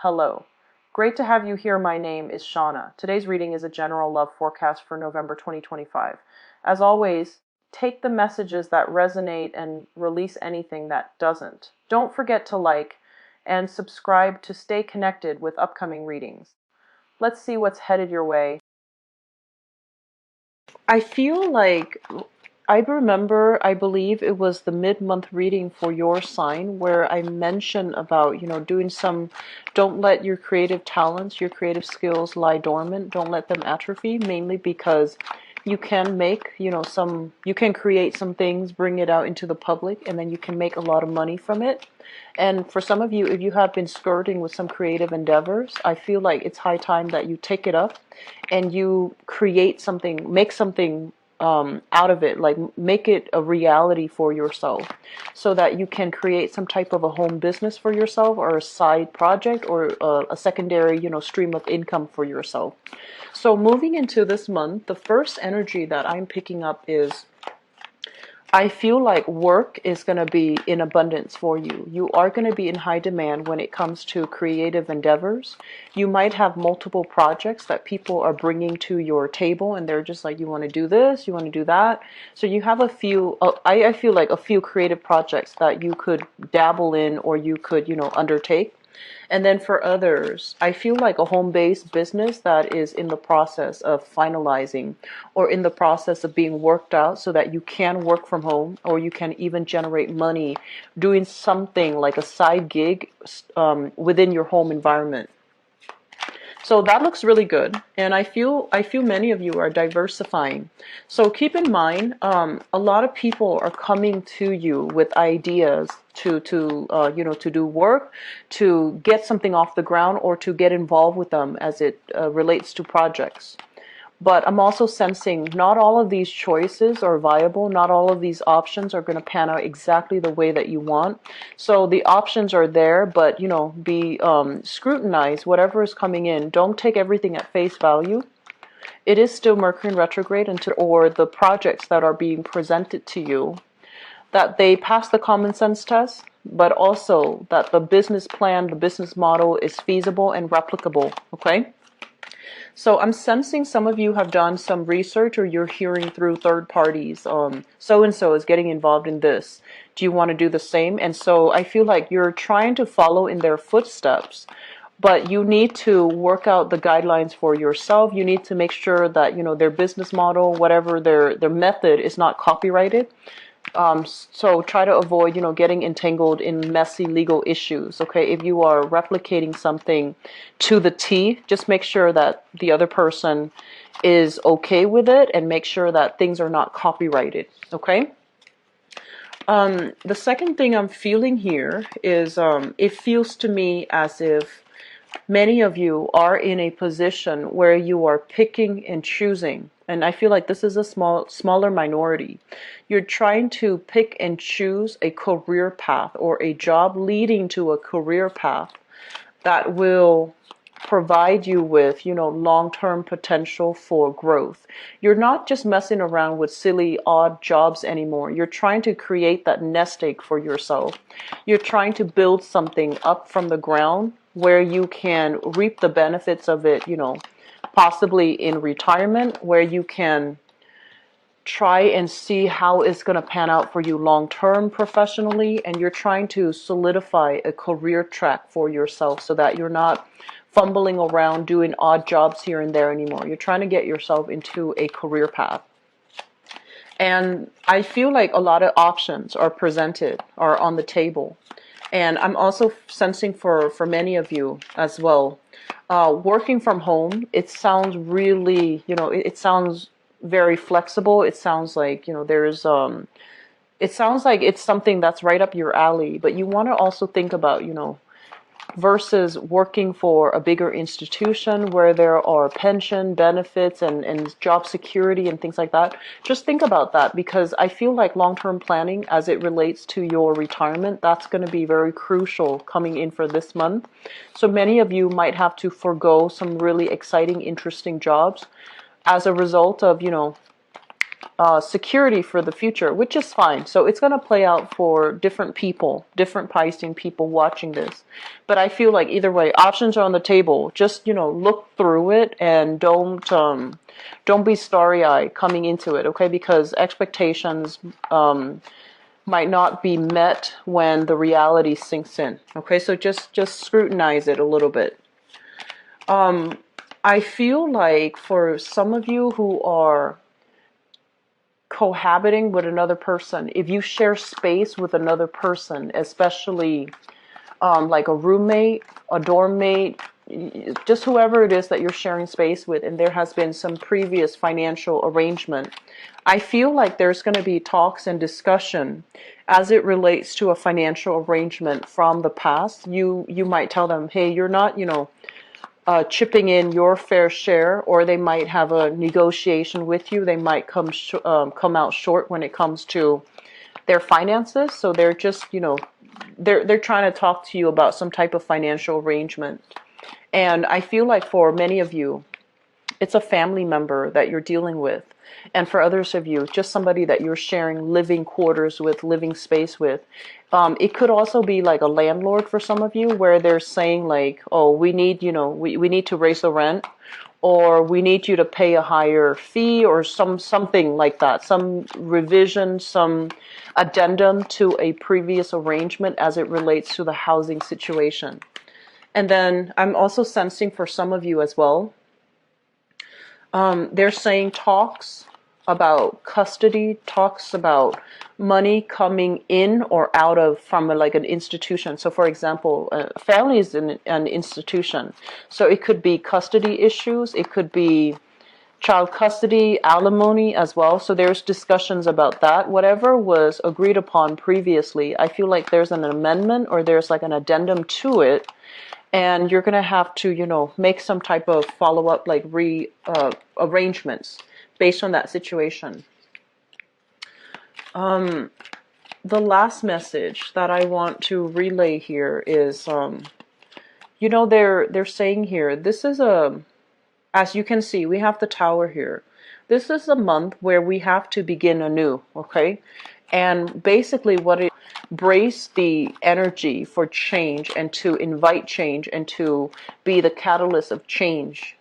hello. Great to have you here. My name is Shauna. Today's reading is a general love forecast for November 2025. As always, take the messages that resonate and release anything that doesn't. Don't forget to like and subscribe to stay connected with upcoming readings. Let's see what's headed your way. I feel like I believe it was the mid-month reading for your sign where I mentioned about, doing some, don't let your creative talents, your creative skills lie dormant. Don't let them atrophy, mainly because you can make, you can create some things, bring it out into the public, and then you can make a lot of money from it. And for some of you, if you have been skirting with some creative endeavors, I feel like it's high time that you take it up and you create something, make something out of it, like make it a reality for yourself so that you can create some type of a home business for yourself or a side project or a secondary, stream of income for yourself. So moving into this month, the first energy that I'm picking up is I feel like work is going to be in abundance for you. You are going to be in high demand when it comes to creative endeavors. You might have multiple projects that people are bringing to your table and they're just like, you want to do this, you want to do that. So you have a few, I feel like a few creative projects that you could dabble in or you could, undertake. And then for others, I feel like a home-based business that is in the process of finalizing or in the process of being worked out so that you can work from home or you can even generate money doing something like a side gig within your home environment. So that looks really good, and I feel many of you are diversifying. So keep in mind, a lot of people are coming to you with ideas to do work, to get something off the ground, or to get involved with them as it relates to projects. But I'm also sensing not all of these choices are viable. Not all of these options are going to pan out exactly the way that you want. So the options are there, but, be scrutinized. Whatever is coming in, don't take everything at face value. It is still Mercury in retrograde or the projects that are being presented to you, that they pass the common sense test, but also that the business plan, the business model is feasible and replicable, okay? So I'm sensing some of you have done some research or you're hearing through third parties. So-and-so is getting involved in this. Do you want to do the same? And so I feel like you're trying to follow in their footsteps, but you need to work out the guidelines for yourself. You need to make sure that, their business model, whatever their method is not copyrighted. So try to avoid, getting entangled in messy legal issues. Okay, if you are replicating something to the T, just make sure that the other person is okay with it and make sure that things are not copyrighted. Okay. The second thing I'm feeling here is it feels to me as if many of you are in a position where you are picking and choosing. And I feel like this is a smaller minority. You're trying to pick and choose a career path or a job leading to a career path that will provide you with, long-term potential for growth. You're not just messing around with silly, odd jobs anymore. You're trying to create that nest egg for yourself. You're trying to build something up from the ground where you can reap the benefits of it, possibly in retirement, where you can try and see how it's going to pan out for you long-term professionally, and you're trying to solidify a career track for yourself so that you're not fumbling around doing odd jobs here and there anymore. You're trying to get yourself into a career path. And I feel like a lot of options are presented, are on the table. And I'm also sensing for many of you as well, working from home, it sounds really, it sounds very flexible. It sounds like, it sounds like it's something that's right up your alley, but you want to also think about, versus working for a bigger institution where there are pension benefits and job security and things like that. Just think about that, because I feel like long-term planning as it relates to your retirement, that's going to be very crucial coming in for this month. So many of you might have to forego some really exciting, interesting jobs as a result of, security for the future, which is fine. So it's going to play out for different people, different Piscean people watching this. But I feel like either way, options are on the table. Just, look through it and don't be starry-eyed coming into it, okay? Because expectations might not be met when the reality sinks in, okay? So just scrutinize it a little bit. I feel like for some of you who are cohabiting with another person, if you share space with another person, especially like a roommate, a dorm mate, just whoever it is that you're sharing space with, and there has been some previous financial arrangement, I feel like there's going to be talks and discussion as it relates to a financial arrangement from the past. You might tell them, hey, you're not, chipping in your fair share, or they might have a negotiation with you. They might come out short when it comes to their finances. So they're just, they're trying to talk to you about some type of financial arrangement. And I feel like for many of you, it's a family member that you're dealing with. And for others of you, just somebody that you're sharing living quarters with, living space with. It could also be like a landlord for some of you, where they're saying like, oh, we need, we need to raise the rent, or we need you to pay a higher fee, or something like that, some revision, some addendum to a previous arrangement as it relates to the housing situation. And then I'm also sensing for some of you as well, they're saying talks about custody, talks about money coming in or out of from like an institution. So for example, family is an institution. So it could be custody issues, it could be child custody, alimony as well. So there's discussions about that. Whatever was agreed upon previously, I feel like there's an amendment or there's like an addendum to it. And you're going to have to, make some type of follow-up, like arrangements based on that situation. The last message that I want to relay here is, they're saying here, this is as you can see, we have the Tower here. This is a month where we have to begin anew, okay? And basically what it brace the energy for change and to invite change and to be the catalyst of change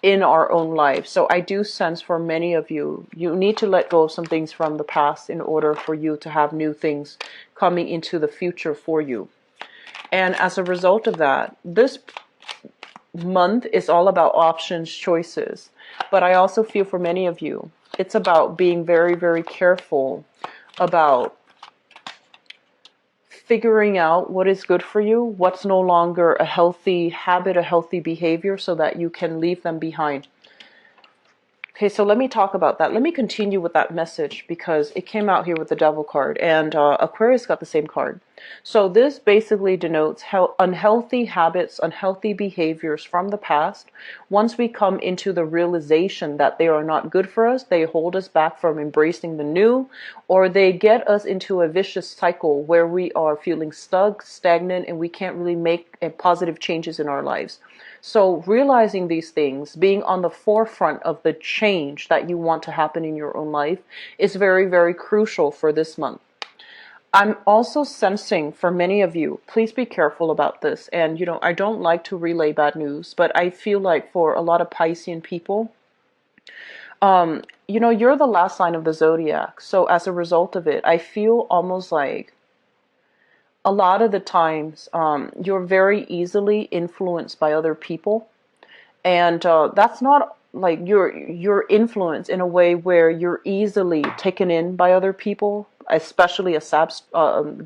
in our own lives. So I do sense for many of you, you need to let go of some things from the past in order for you to have new things coming into the future for you. And as a result of that, this month is all about options, choices. But I also feel for many of you, it's about being very, very careful about figuring out what is good for you, what's no longer a healthy habit, a healthy behavior, so that you can leave them behind. Okay, so let me talk about that. Let me continue with that message because it came out here with the Devil card, and Aquarius got the same card. So this basically denotes how unhealthy habits, unhealthy behaviors from the past, once we come into the realization that they are not good for us, they hold us back from embracing the new, or they get us into a vicious cycle where we are feeling stuck, stagnant, and we can't really make positive changes in our lives. So realizing these things, being on the forefront of the change that you want to happen in your own life is very, very crucial for this month. I'm also sensing for many of you, please be careful about this. And, I don't like to relay bad news, but I feel like for a lot of Piscean people, you're the last sign of the zodiac. So as a result of it, I feel almost like a lot of the times you're very easily influenced by other people, and that's not like you're influenced in a way where you're easily taken in by other people, especially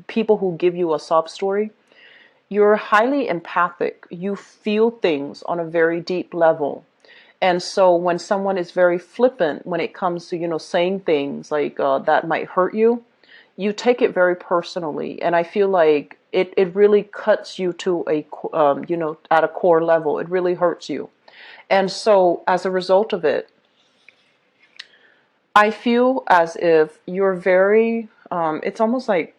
people who give you a sob story. You're highly empathic. You feel things on a very deep level. And so when someone is very flippant when it comes to, saying things like that might hurt you, you take it very personally. And I feel like it really cuts you to at a core level. It really hurts you. And so as a result of it, I feel as if you're very, it's almost like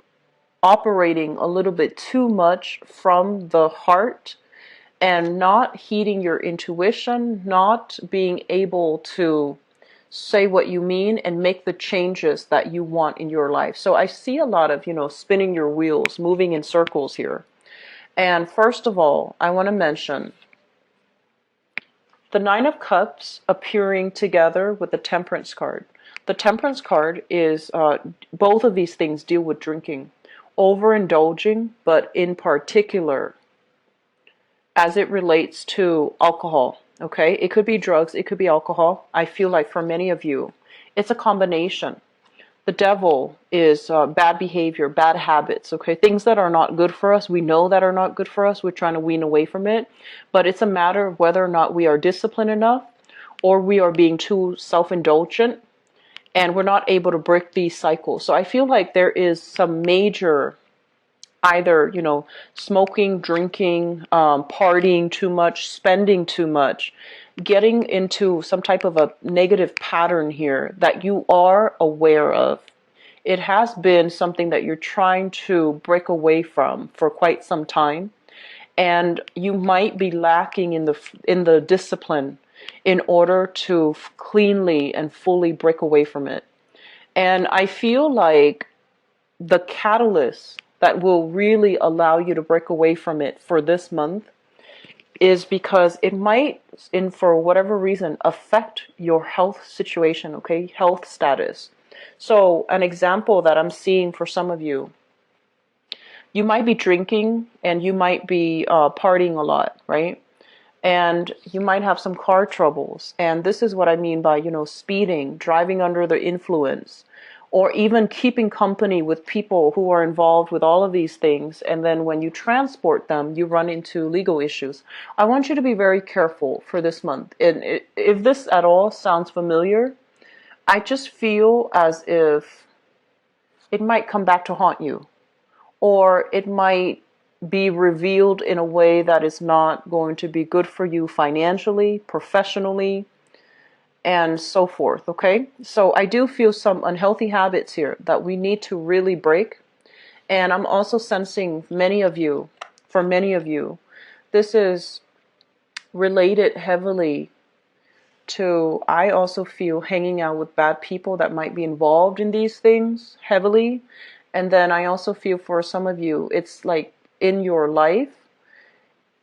operating a little bit too much from the heart and not heeding your intuition, not being able to say what you mean, and make the changes that you want in your life. So I see a lot of, spinning your wheels, moving in circles here. And first of all, I want to mention the Nine of Cups appearing together with the Temperance card. The Temperance card is, both of these things deal with drinking, overindulging, but in particular, as it relates to alcohol, okay? It could be drugs, it could be alcohol. I feel like for many of you, it's a combination. The devil is bad behavior, bad habits, okay? Things that are not good for us, we know that are not good for us. We're trying to wean away from it. But it's a matter of whether or not we are disciplined enough, or we are being too self-indulgent, and we're not able to break these cycles. So I feel like there is some major, either, smoking, drinking, partying too much, spending too much, getting into some type of a negative pattern here that you are aware of. It has been something that you're trying to break away from for quite some time, and you might be lacking in the discipline in order to cleanly and fully break away from it. And I feel like the catalyst that will really allow you to break away from it for this month is because it might, for whatever reason, affect your health situation, okay? Health status. So an example that I'm seeing for some of you, you might be drinking and you might be partying a lot, right? And you might have some car troubles. And this is what I mean by, speeding, driving under the influence, or even keeping company with people who are involved with all of these things. And then when you transport them, you run into legal issues. I want you to be very careful for this month. And if this at all sounds familiar, I just feel as if it might come back to haunt you, or it might be revealed in a way that is not going to be good for you financially, professionally, and so forth, okay? So I do feel some unhealthy habits here that we need to really break. And I'm also sensing for many of you, this is related heavily to, I also feel, hanging out with bad people that might be involved in these things heavily. And then I also feel for some of you, it's like in your life,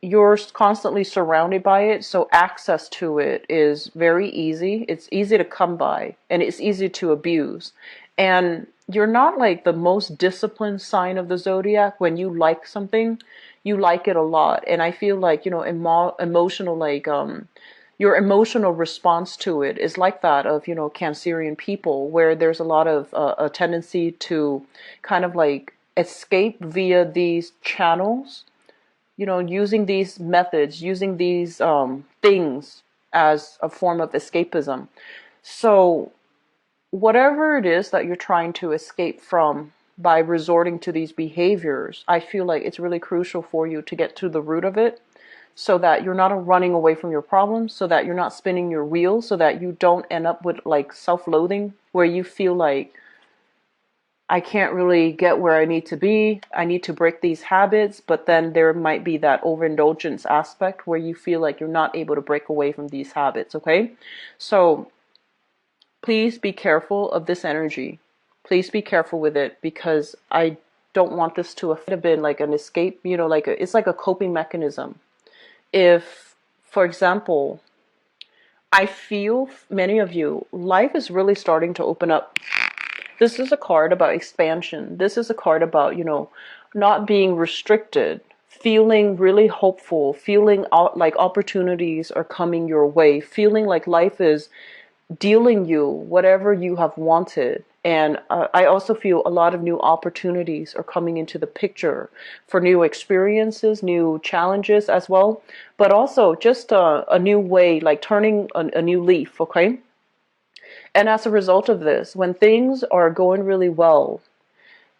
you're constantly surrounded by it, so access to it is very easy. It's easy to come by, and it's easy to abuse. And you're not like the most disciplined sign of the zodiac. When you like something, you like it a lot. And I feel like, emotional, like, your emotional response to it is like that of, Cancerian people, where there's a lot of a tendency to kind of like escape via these channels, using these methods, using these things as a form of escapism. So whatever it is that you're trying to escape from by resorting to these behaviors, I feel like it's really crucial for you to get to the root of it, so that you're not running away from your problems, so that you're not spinning your wheels, so that you don't end up with like self-loathing, where you feel like, I can't really get where I need to be. I need to break these habits. But then there might be that overindulgence aspect where you feel like you're not able to break away from these habits, okay? So please be careful of this energy. Please be careful with it, because I don't want this to have been like an escape, it's like a coping mechanism. If, for example, I feel many of you, life is really starting to open up. This is a card about expansion. This is a card about, not being restricted, feeling really hopeful, feeling like opportunities are coming your way, feeling like life is dealing you whatever you have wanted. And I also feel a lot of new opportunities are coming into the picture for new experiences, new challenges as well, but also just a new way, like turning a new leaf, okay? And as a result of this, when things are going really well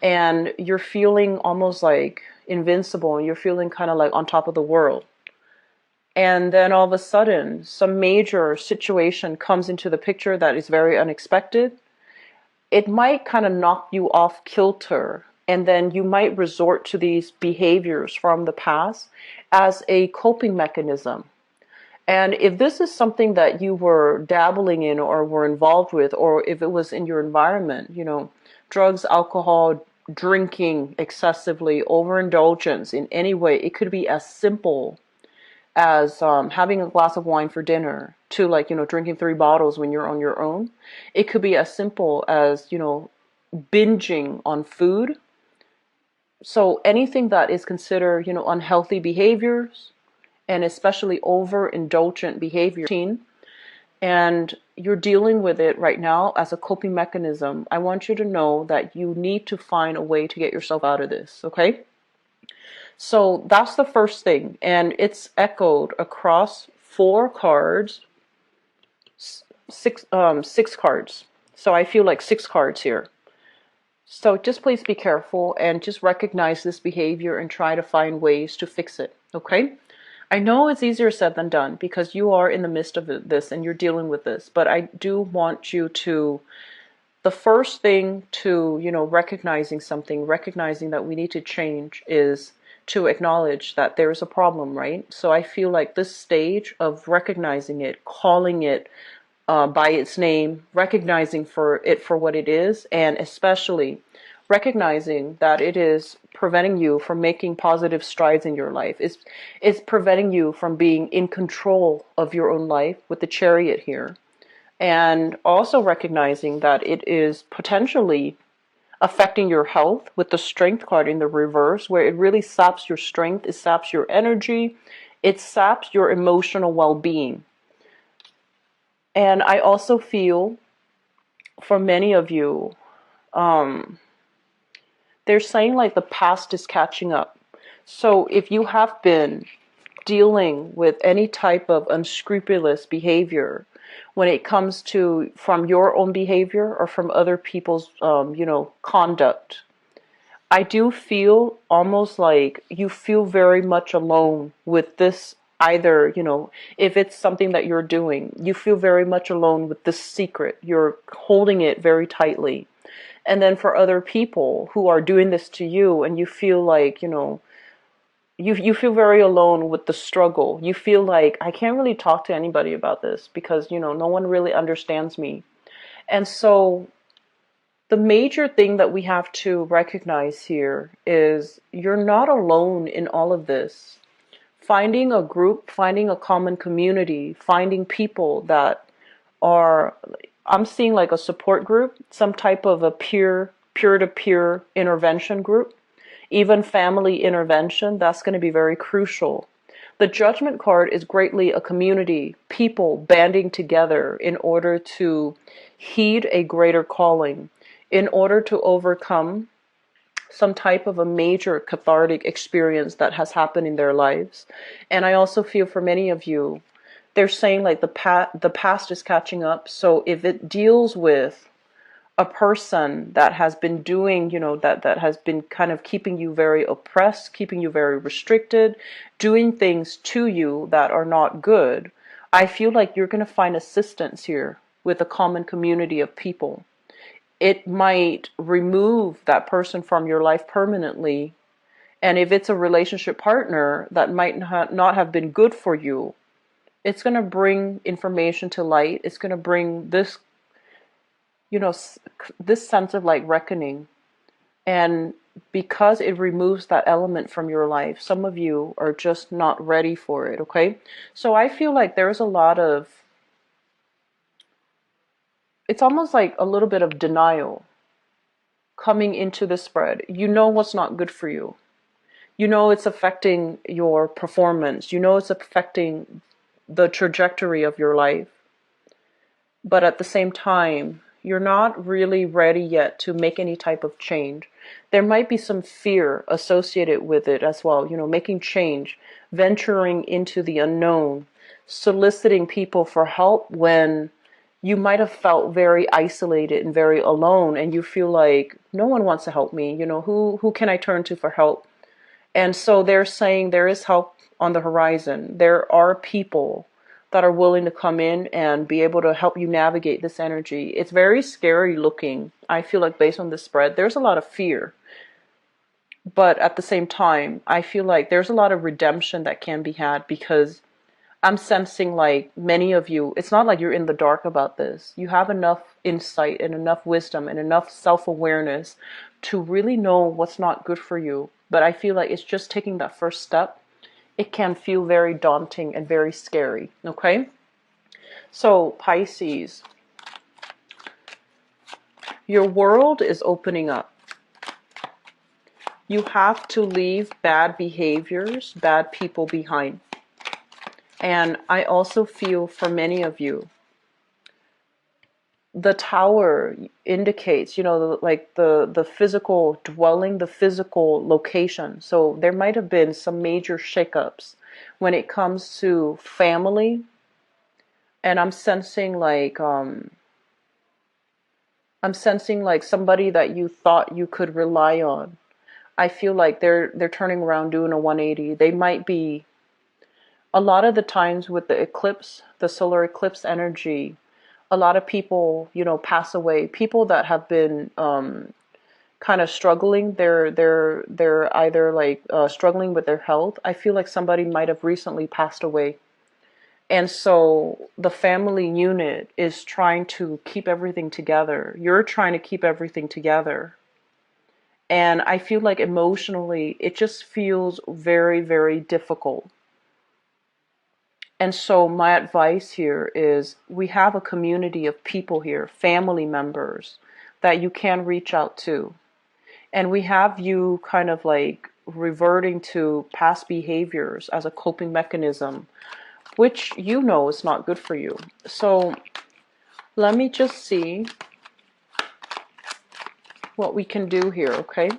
and you're feeling almost like invincible, and you're feeling kind of like on top of the world, and then all of a sudden some major situation comes into the picture that is very unexpected, it might kind of knock you off kilter. And then you might resort to these behaviors from the past as a coping mechanism. And if this is something that you were dabbling in or were involved with, or if it was in your environment, drugs, alcohol, drinking excessively, overindulgence in any way, it could be as simple as having a glass of wine for dinner to like, drinking 3 bottles when you're on your own. It could be as simple as, binging on food. So anything that is considered, unhealthy behaviors, and especially overindulgent behavior, and you're dealing with it right now as a coping mechanism, I want you to know that you need to find a way to get yourself out of this, okay? So that's the first thing, and it's echoed across 4 cards, six cards. So I feel like 6 cards here. So just please be careful and just recognize this behavior and try to find ways to fix it, okay? I know it's easier said than done because you are in the midst of this and you're dealing with this, but I do want you to, the first thing to, recognizing something, recognizing that we need to change is to acknowledge that there is a problem, right? So I feel like this stage of recognizing it, calling it by its name, recognizing for it for what it is, and especially recognizing that it is preventing you from making positive strides in your life. It's preventing you from being in control of your own life with the Chariot here. And also recognizing that it is potentially affecting your health with the Strength card in the reverse, where it really saps your strength, it saps your energy, it saps your emotional well-being. And I also feel for many of you, they're saying like the past is catching up. So if you have been dealing with any type of unscrupulous behavior when it comes to from your own behavior or from other people's, conduct, I do feel almost like you feel very much alone with this. Either, if it's something that you're doing, you feel very much alone with this secret. You're holding it very tightly. And then for other people who are doing this to you and you feel like, you feel very alone with the struggle. You feel like I can't really talk to anybody about this because, no one really understands me. And so the major thing that we have to recognize here is you're not alone in all of this. Finding a group, finding a common community, finding people that are, I'm seeing like a support group, some type of a peer-to-peer intervention group, even family intervention, that's going to be very crucial. The Judgment card is greatly a community, people banding together in order to heed a greater calling, in order to overcome some type of a major cathartic experience that has happened in their lives. And I also feel for many of you, they're saying like the past is catching up. So if it deals with a person that has been doing, that has been kind of keeping you very oppressed, keeping you very restricted, doing things to you that are not good, I feel like you're going to find assistance here with a common community of people. It might remove that person from your life permanently. And if it's a relationship partner that might not have been good for you, it's going to bring information to light. It's going to bring this, this sense of like reckoning. And because it removes that element from your life, some of you are just not ready for it, okay? So I feel like there's a lot of, it's almost like a little bit of denial coming into the spread. You know what's not good for you. You know it's affecting your performance. You know it's affecting the trajectory of your life. But at the same time, you're not really ready yet to make any type of change. There might be some fear associated with it as well. Making change, venturing into the unknown, soliciting people for help when you might have felt very isolated and very alone, and you feel like no one wants to help me. Who can I turn to for help? And so they're saying there is help on the horizon. There are people that are willing to come in and be able to help you navigate this energy. It's very scary looking. I feel like based on the spread, there's a lot of fear. But at the same time, I feel like there's a lot of redemption that can be had because I'm sensing like many of you, it's not like you're in the dark about this. You have enough insight and enough wisdom and enough self-awareness to really know what's not good for you. But I feel like it's just taking that first step. It can feel very daunting and very scary. Okay? So, Pisces, your world is opening up. You have to leave bad behaviors, bad people behind. And I also feel for many of you, the tower indicates, like the physical dwelling, the physical location. So there might have been some major shakeups when it comes to family. And I'm sensing like somebody that you thought you could rely on. I feel like they're turning around, doing a 180. They might be, a lot of the times with the eclipse, the solar eclipse energy, a lot of people, pass away. People that have been kind of struggling. They're either like struggling with their health. I feel like somebody might have recently passed away, and so the family unit is trying to keep everything together. You're trying to keep everything together, and I feel like emotionally, it just feels very, very difficult. And so my advice here is we have a community of people here, family members that you can reach out to. And we have you kind of like reverting to past behaviors as a coping mechanism, which is not good for you. So let me just see what we can do here, okay?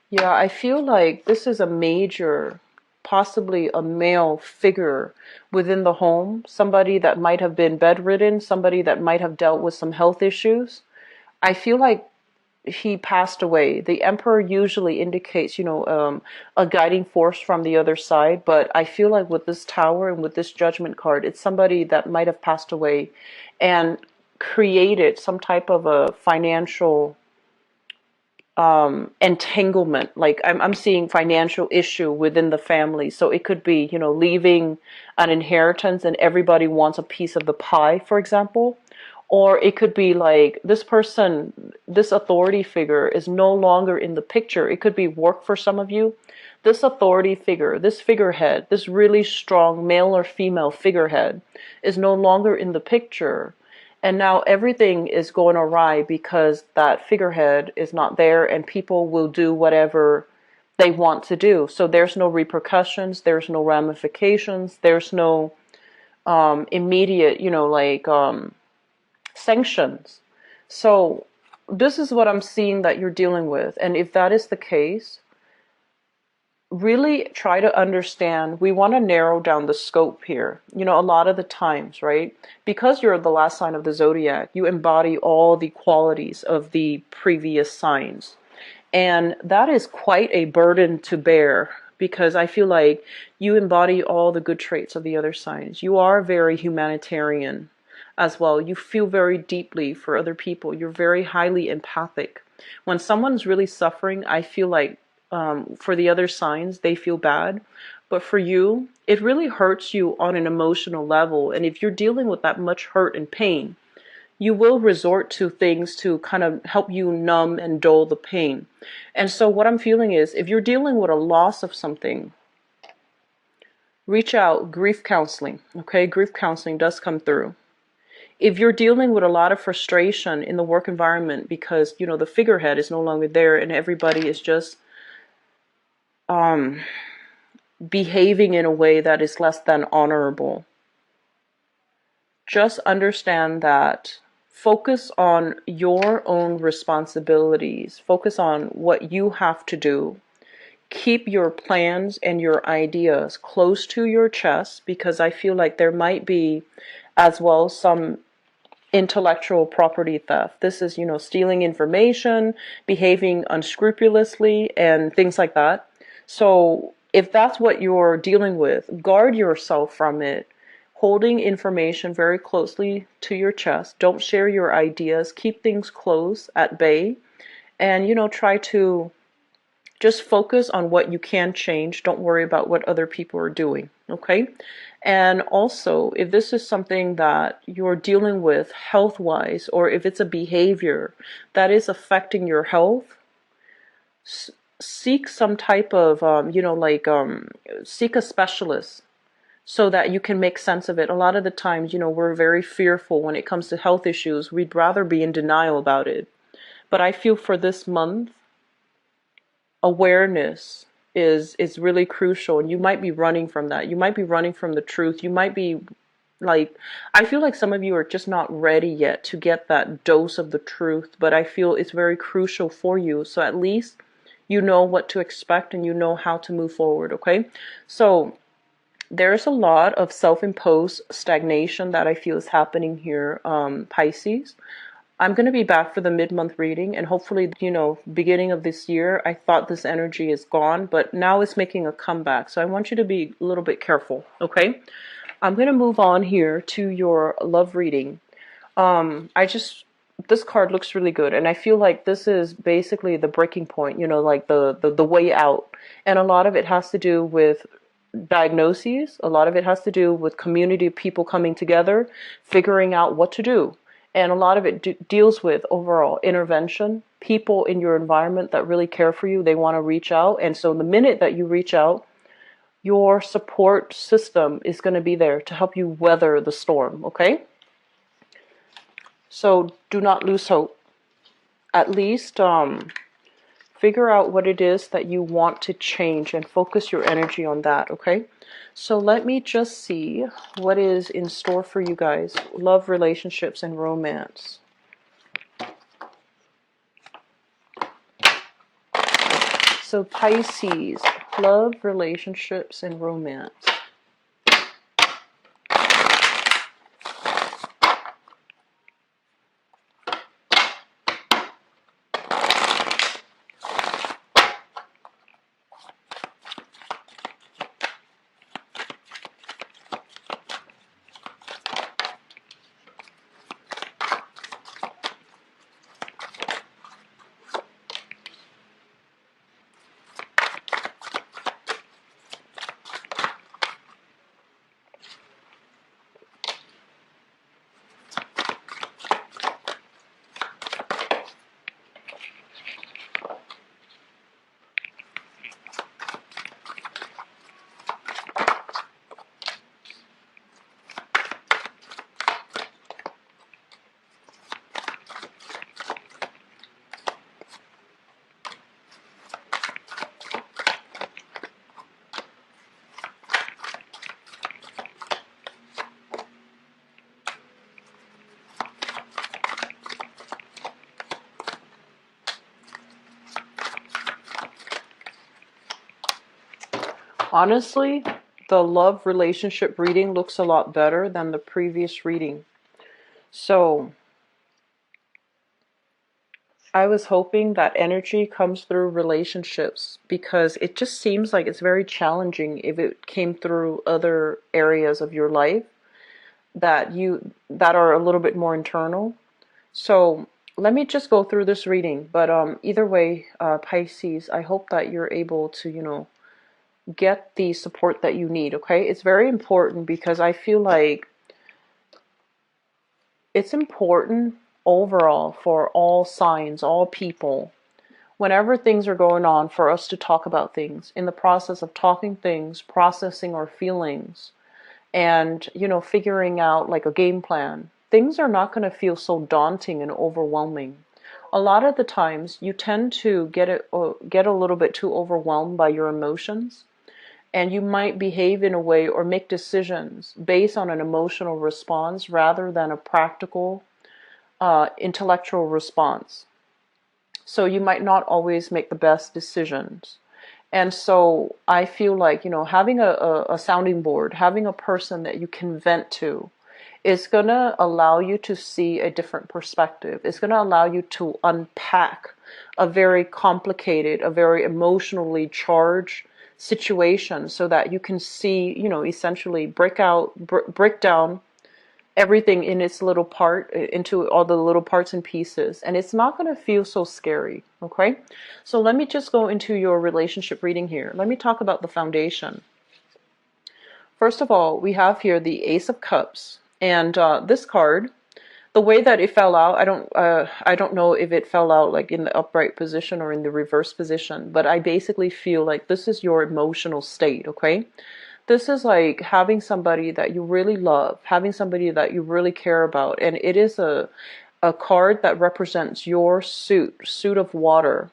Yeah, I feel like this is a major, possibly a male figure within the home, somebody that might have been bedridden, somebody that might have dealt with some health issues. I feel like he passed away. The emperor usually indicates, a guiding force from the other side, but I feel like with this tower and with this judgment card, it's somebody that might have passed away and created some type of a financial entanglement. Like I'm seeing financial issue within the family. So it could be, leaving an inheritance and everybody wants a piece of the pie, for example. Or it could be like this person, this authority figure is no longer in the picture. It could be work for some of you. This authority figure, this figurehead, this really strong male or female figurehead is no longer in the picture. And now everything is going awry because that figurehead is not there and people will do whatever they want to do. So there's no repercussions, there's no ramifications, there's no immediate, sanctions. So this is what I'm seeing that you're dealing with. And if that is the case, really try to understand. We want to narrow down the scope here. A lot of the times, right? Because you're the last sign of the zodiac, you embody all the qualities of the previous signs. And that is quite a burden to bear because I feel like you embody all the good traits of the other signs. You are very humanitarian as well. You feel very deeply for other people. You're very highly empathic. When someone's really suffering, I feel like for the other signs, they feel bad. But for you, it really hurts you on an emotional level. And if you're dealing with that much hurt and pain, you will resort to things to kind of help you numb and dull the pain. And so what I'm feeling is if you're dealing with a loss of something, reach out, grief counseling. Okay, grief counseling does come through. If you're dealing with a lot of frustration in the work environment because, the figurehead is no longer there and everybody is just behaving in a way that is less than honorable, just understand that focus on your own responsibilities. Focus on what you have to do. Keep your plans and your ideas close to your chest because I feel like there might be as well some intellectual property theft. This is, stealing information, behaving unscrupulously, and things like that. So if that's what you're dealing with, guard yourself from it. Holding information very closely to your chest. Don't share your ideas. Keep things close at bay. And, try to Just focus on what you can change. Don't worry about what other people are doing, okay? And also, if this is something that you're dealing with health-wise, or if it's a behavior that is affecting your health, seek some type of, seek a specialist so that you can make sense of it. A lot of the times, we're very fearful when it comes to health issues. We'd rather be in denial about it. But I feel for this month, awareness is really crucial, and you might be running from that. You might be running from the truth. You might be like, I feel like some of you are just not ready yet to get that dose of the truth, but I feel it's very crucial for you. So at least you know what to expect and you know how to move forward, okay? So there's a lot of self-imposed stagnation that I feel is happening here, Pisces. I'm going to be back for the mid-month reading, and hopefully, beginning of this year, I thought this energy is gone, but now it's making a comeback. So I want you to be a little bit careful, okay? I'm going to move on here to your love reading. This card looks really good, and I feel like this is basically the breaking point, like the way out. And a lot of it has to do with diagnoses. A lot of it has to do with community people coming together, figuring out what to do. And a lot of it deals with overall intervention. People in your environment that really care for you, they want to reach out. And so the minute that you reach out, your support system is going to be there to help you weather the storm, okay? So do not lose hope. At least figure out what it is that you want to change and focus your energy on that, okay? So let me just see what is in store for you guys. Love, relationships, and romance. So Pisces, love, relationships, and romance. Honestly, the love relationship reading looks a lot better than the previous reading. So I was hoping that energy comes through relationships, because it just seems like it's very challenging if it came through other areas of your life that are a little bit more internal. So let me just go through this reading. But either way, Pisces, I hope that you're able to, get the support that you need, okay? It's very important, because I feel like it's important overall for all signs, all people, whenever things are going on, for us to talk about things. In the process of talking things, processing our feelings, and, figuring out like a game plan, things are not going to feel so daunting and overwhelming. A lot of the times you tend to get a little bit too overwhelmed by your emotions, and you might behave in a way or make decisions based on an emotional response rather than a practical, intellectual response. So you might not always make the best decisions. And so I feel like, having a sounding board, having a person that you can vent to, is going to allow you to see a different perspective. It's going to allow you to unpack a very complicated, a very emotionally charged situation, so that you can see, essentially break down everything in its little part, into all the little parts and pieces. And it's not going to feel so scary, Okay, so let me just go into your relationship reading here. Let me talk about the foundation. First of all, we have here the Ace of Cups, and this card, the way that it fell out, I don't know if it fell out like in the upright position or in the reverse position, but I basically feel like this is your emotional state. Okay, this is like having somebody that you really love, having somebody that you really care about, and it is a card that represents your suit of water.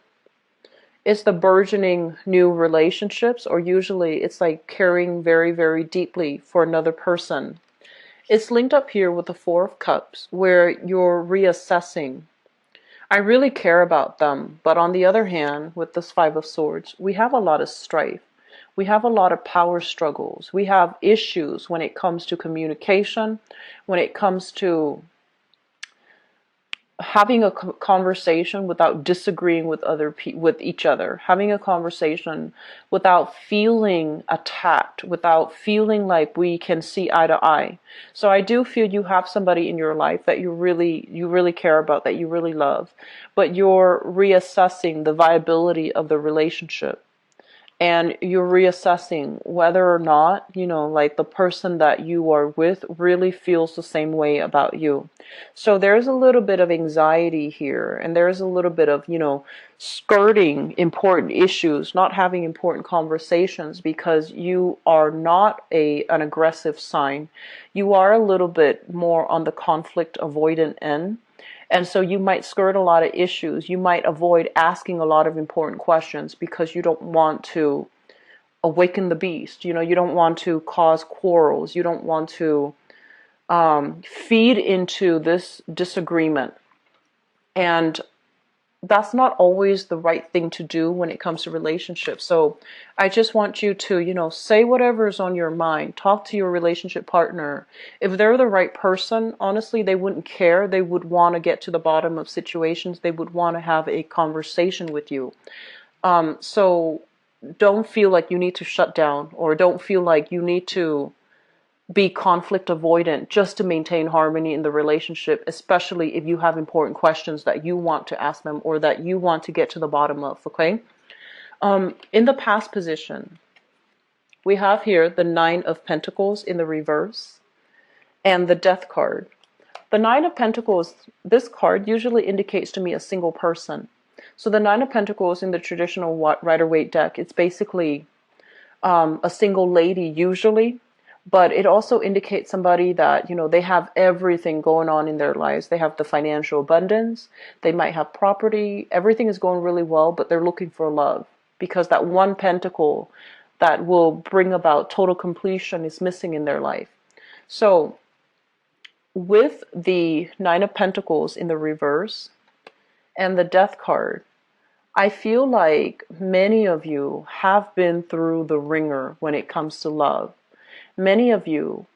It's the burgeoning new relationships, or usually it's like caring very, very deeply for another person. It's linked up here with the Four of Cups, where you're reassessing. I really care about them, but on the other hand, with this Five of Swords, we have a lot of strife. We have a lot of power struggles. We have issues when it comes to communication, when it comes to having a conversation without disagreeing with with each other, having a conversation without feeling attacked, without feeling like we can see eye to eye. So I do feel you have somebody in your life that you really care about, that you really love, but you're reassessing the viability of the relationship. And you're reassessing whether or not, like the person that you are with really feels the same way about you. So there's a little bit of anxiety here, and there's a little bit of, skirting important issues, not having important conversations because you are not an aggressive sign. You are a little bit more on the conflict avoidant end. And so you might skirt a lot of issues. You might avoid asking a lot of important questions because you don't want to awaken the beast. You don't want to cause quarrels. You don't want to feed into this disagreement. And that's not always the right thing to do when it comes to relationships. So I just want you to, say whatever's on your mind. Talk to your relationship partner. If they're the right person, honestly, they wouldn't care. They would want to get to the bottom of situations. They would want to have a conversation with you. So don't feel like you need to shut down, or don't feel like you need to be conflict avoidant just to maintain harmony in the relationship, especially if you have important questions that you want to ask them or that you want to get to the bottom of. Okay, in the past position, we have here the Nine of Pentacles in the reverse and the Death card. The Nine of Pentacles, this card usually indicates to me a single person. So the Nine of Pentacles in the traditional Rider-Waite deck, it's basically a single lady usually. But it also indicates somebody that, they have everything going on in their lives. They have the financial abundance. They might have property. Everything is going really well, but they're looking for love because that one pentacle that will bring about total completion is missing in their life. So with the Nine of Pentacles in the reverse and the Death card, I feel like many of you have been through the ringer when it comes to love. Many of you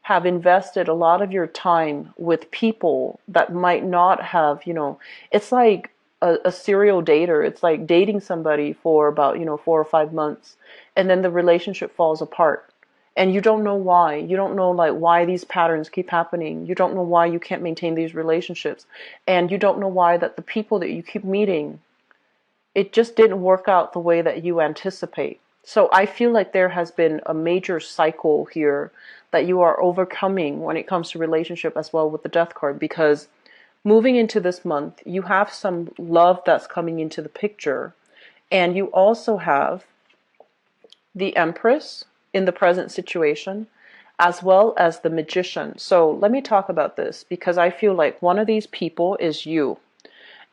have invested a lot of your time with people that might not have, it's like a serial dater. It's like dating somebody for about, 4 or 5 months, and then the relationship falls apart. And you don't know why. You don't know like why these patterns keep happening. You don't know why you can't maintain these relationships. And you don't know why that the people that you keep meeting, it just didn't work out the way that you anticipate. So I feel like there has been a major cycle here that you are overcoming when it comes to relationship as well with the Death card, because moving into this month, you have some love that's coming into the picture, and you also have the Empress in the present situation, as well as the Magician. So let me talk about this, because I feel like one of these people is you.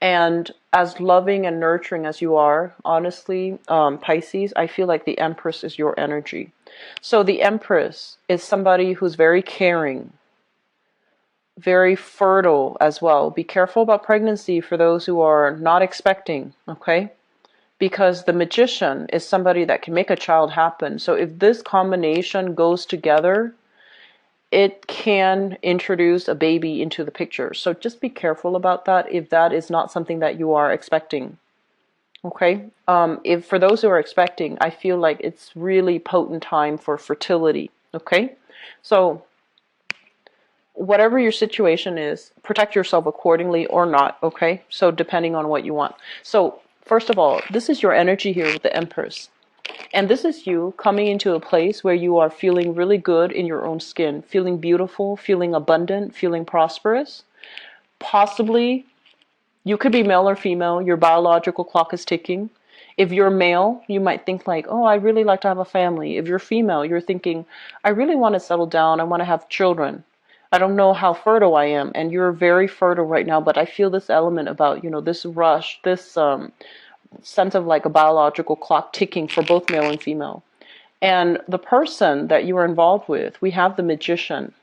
And as loving and nurturing as you are, honestly, Pisces, I feel like the Empress is your energy. So the Empress is somebody who's very caring, very fertile as well. Be careful about pregnancy for those who are not expecting, okay? Because the Magician is somebody that can make a child happen. So if this combination goes together, it can introduce a baby into the picture. So just be careful about that if that is not something that you are expecting. Okay? If for those who are expecting, I feel like it's really potent time for fertility. Okay? So whatever your situation is, protect yourself accordingly or not. Okay? So depending on what you want. So First of all, this is your energy here with the Empress. And this is you coming into a place where you are feeling really good in your own skin, feeling beautiful, feeling abundant, feeling prosperous. Possibly, you could be male or female, your biological clock is ticking. If you're male, you might think like, oh, I really like to have a family. If you're female, you're thinking, I really want to settle down, I want to have children. I don't know how fertile I am, and you're very fertile right now, but I feel this element about, this rush, this sense of like a biological clock ticking for both male and female. And the person that you are involved with, we have the Magician.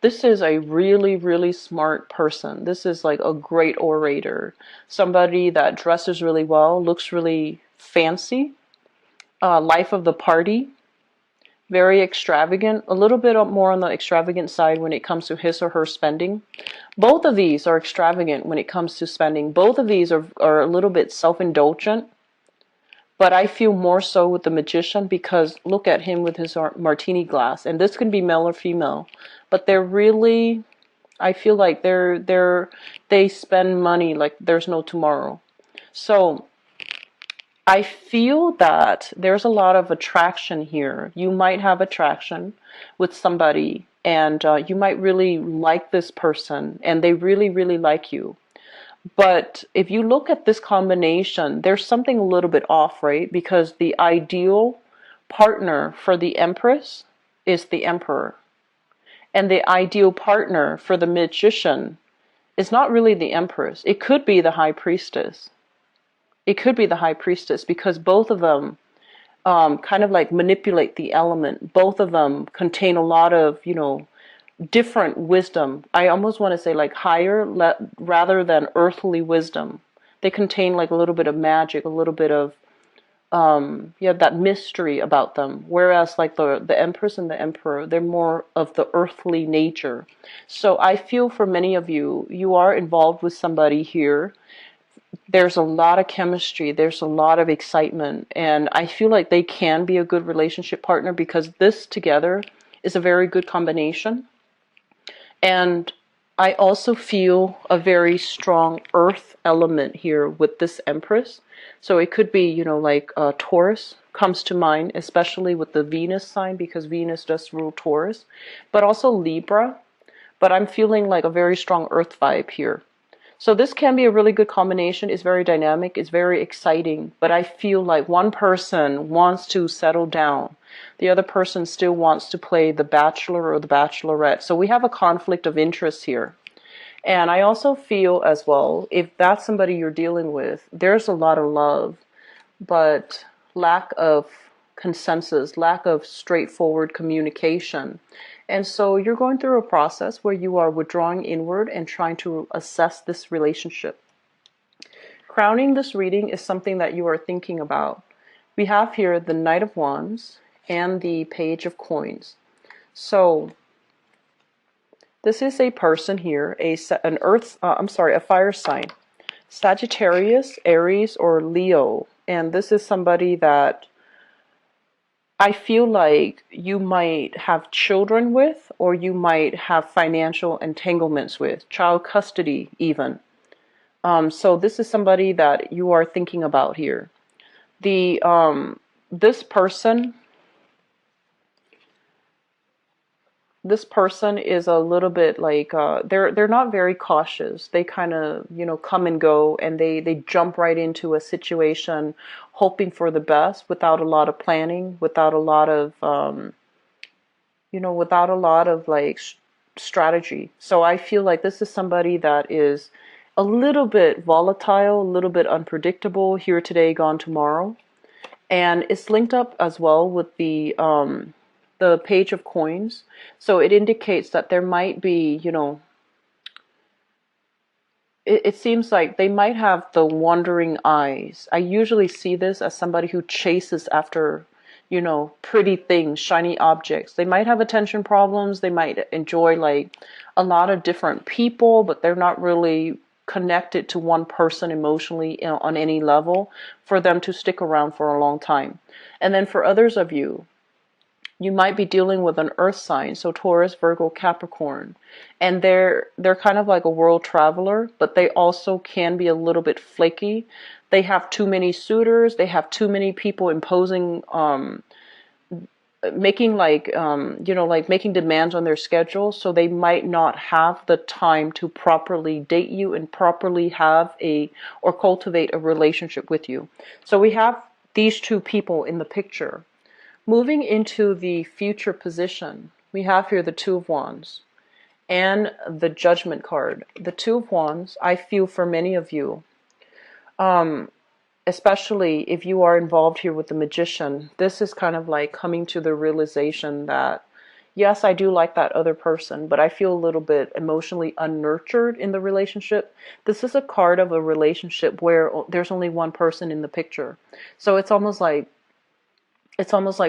This is a really, really smart person. This is like a great orator. Somebody that dresses really well, looks really fancy, life of the party, very extravagant, a little bit more on the extravagant side when it comes to his or her spending. Both of these are extravagant when it comes to spending. Both of these are a little bit self-indulgent. But I feel more so with the Magician because look at him with his martini glass. And this can be male or female. But they're really, I feel like they spend money like there's no tomorrow. So I feel that there's a lot of attraction here. You might have attraction with somebody and you might really like this person and they really, really like you. But if you look at this combination, there's something a little bit off, right? Because the ideal partner for the Empress is the Emperor. And the ideal partner for the Magician is not really the Empress. It could be the High Priestess. It could be the High Priestess because both of them kind of like manipulate the element. Both of them contain a lot of, different wisdom. I almost want to say like higher rather than earthly wisdom. They contain like a little bit of magic, a little bit of that mystery about them. Whereas like the Empress and the Emperor, they're more of the earthly nature. So I feel for many of you, you are involved with somebody here. There's a lot of chemistry. There's a lot of excitement. And I feel like they can be a good relationship partner because this together is a very good combination. And I also feel a very strong earth element here with this Empress. So it could be, like Taurus comes to mind, especially with the Venus sign because Venus does rule Taurus, but also Libra. But I'm feeling like a very strong earth vibe here. So this can be a really good combination. It's very dynamic. It's very exciting. But I feel like one person wants to settle down. The other person still wants to play the bachelor or the bachelorette. So we have a conflict of interest here. And I also feel as well, if that's somebody you're dealing with, there's a lot of love, but lack of consensus, lack of straightforward communication. And so you're going through a process where you are withdrawing inward and trying to assess this relationship. Crowning this reading is something that you are thinking about. We have here the Knight of Wands and the Page of Coins. So this is a person here, a fire sign, Sagittarius, Aries, or Leo. And this is somebody that I feel like you might have children with, or you might have financial entanglements with, child custody even. So this is somebody that you are thinking about here. This person is a little bit like they're not very cautious. They kind of come and go, and they jump right into a situation, hoping for the best without a lot of planning, without a lot of like strategy. So I feel like this is somebody that is a little bit volatile, a little bit unpredictable, here today, gone tomorrow, and it's linked up as well with the Page of Coins. So it indicates that there might be, it seems like they might have the wandering eyes. I usually see this as somebody who chases after, pretty things, shiny objects. They might have attention problems. They might enjoy like a lot of different people, but they're not really connected to one person emotionally on any level for them to stick around for a long time. And then for others of you, You might be dealing with an earth sign, so Taurus, Virgo, Capricorn. And they're kind of like a world traveler, but they also can be a little bit flaky. They have too many suitors, they have too many people imposing making like like making demands on their schedule, so they might not have the time to properly date you and properly have a or cultivate a relationship with you. So we have these two people in the picture. Moving into the future position, we have here the Two of Wands and the Judgment card. The Two of Wands, I feel for many of you, especially if you are involved here with the Magician, this is kind of like coming to the realization that, yes, I do like that other person, but I feel a little bit emotionally unnurtured in the relationship. This is a card of a relationship where there's only one person in the picture. So it's almost like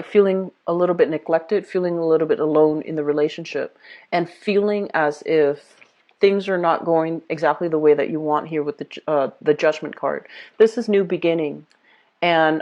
feeling a little bit neglected, feeling a little bit alone in the relationship, and feeling as if things are not going exactly the way that you want here with the Judgment card. This is new beginning, and